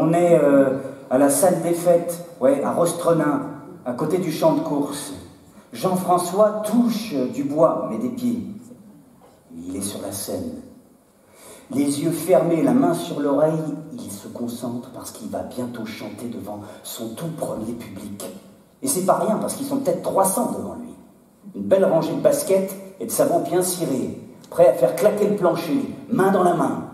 On est à la salle des fêtes, ouais, à Rostrenin, à côté du champ de course. Jean-François touche du bois, mais des pieds. Il est sur la scène. Les yeux fermés, la main sur l'oreille, il se concentre parce qu'il va bientôt chanter devant son tout premier public. Et c'est pas rien, parce qu'ils sont peut-être 300 devant lui. Une belle rangée de baskets et de sabots bien cirés, prêts à faire claquer le plancher, main dans la main.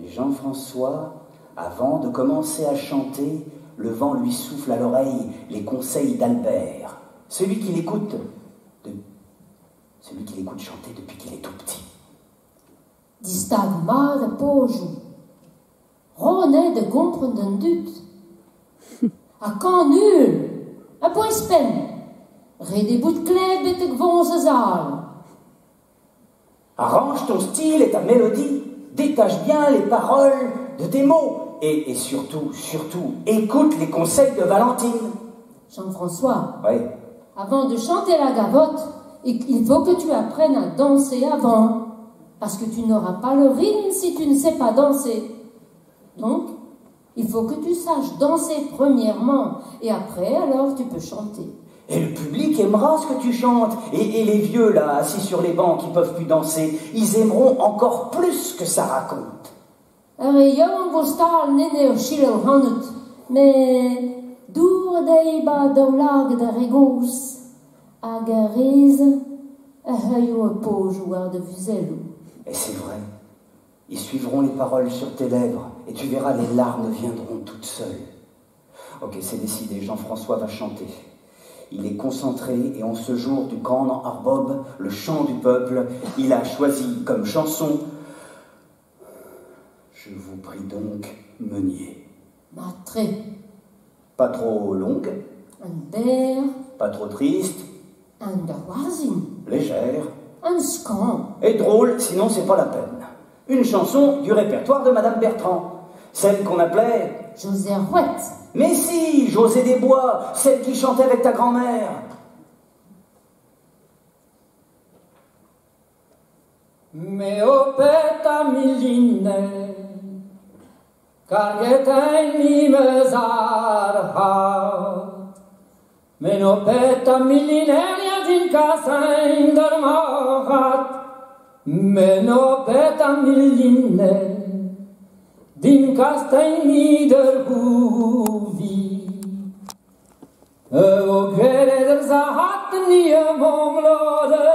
Et Jean-François, avant de commencer à chanter, le vent lui souffle à l'oreille les conseils d'Albert, celui qui l'écoute chanter depuis qu'il est tout petit. Die staat maar de pojo. Ronne de gompren den dut. A kan nul. A poes pen. Re des bouts de clés bête que vont se zal. Arrange ton style et ta mélodie. Détache bien les paroles de tes mots. Et surtout, écoute les conseils de Valentine. Jean-François. Oui. Avant de chanter la gavotte, il faut que tu apprennes à danser avant. Parce que tu n'auras pas le rythme si tu ne sais pas danser. Donc, il faut que tu saches danser premièrement, et après, alors, tu peux chanter. Et le public aimera ce que tu chantes. Et les vieux, là, assis sur les bancs, qui peuvent plus danser, ils aimeront encore plus que ça raconte. Jong vostal nene o shilel hanut, mais dour deiba daulag de regous, agariz, a hayo a pojouar de vuzelo. Et c'est vrai, ils suivront les paroles sur tes lèvres, et tu verras, les larmes viendront toutes seules. Ok, c'est décidé, Jean-François va chanter. Il est concentré, et en ce jour du Grand Arbob, le chant du peuple, il a choisi comme chanson « Je vous prie donc, Meunier ». Matré. Pas trop longue. Un der. Pas trop triste. Un dawarzin. Légère. Un scan. Et drôle, sinon c'est pas la peine. Une chanson du répertoire de Madame Bertrand. Celle qu'on appelait... José Rouette. Mais si, José des Bois, celle qui chantait avec ta grand-mère. Me opeta milline, cargetai mi mezarhat. Me opeta millineria din casa indermahat. Me opeta milline, din casa niederhuvi. O grede der zahat nie momlode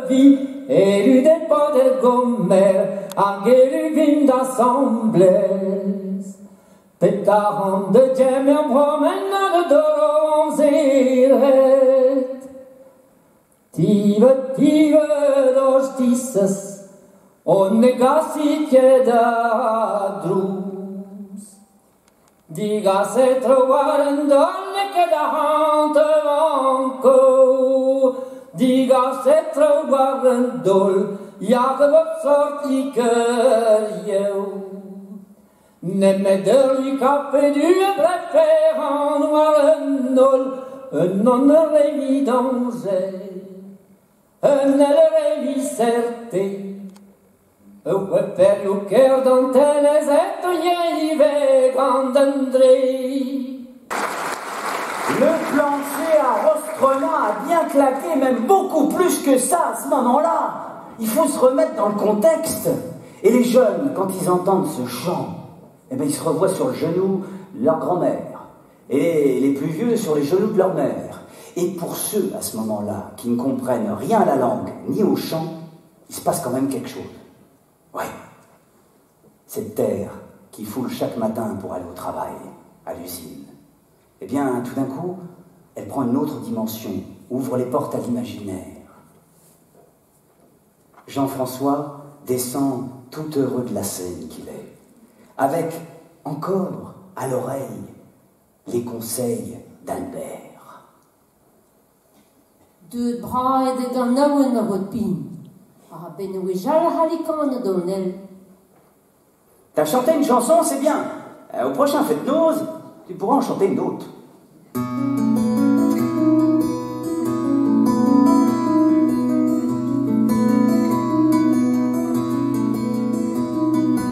vi. Eru det både gommer, ageru vind assembles. Petahon de djemja promenade dorom zeret. Tive dostisses, on negasike da drus. Diga se trovaren donne che da hante vanko. Diga se trovaren dol, Jacob sortiker eu. Nemme derli cappe du préférant waren nol, non revi danger, ne revi certé. Uwe per lu cœur d'antennes et yei vegandendré. Le plancher à Rostrenin a bien claqué, même beaucoup plus que ça à ce moment-là. Il faut se remettre dans le contexte. Et les jeunes, quand ils entendent ce chant, eh bien, ils se revoient sur le genou de leur grand-mère. Et les plus vieux sur les genoux de leur mère. Et pour ceux, à ce moment-là, qui ne comprennent rien à la langue, ni au chant, il se passe quand même quelque chose. Ouais. Cette terre qui foule chaque matin pour aller au travail, à l'usine. Eh bien, tout d'un coup, elle prend une autre dimension, ouvre les portes à l'imaginaire. Jean-François descend tout heureux de la scène qu'il est, avec encore à l'oreille les conseils d'Albert. De bras et de gannaouen a rotpin. Ah, ben oui, j'allais halikan donnel. T'as chanté une chanson, c'est bien. Au prochain Fête-Noz, tu pourras en chanter une autre.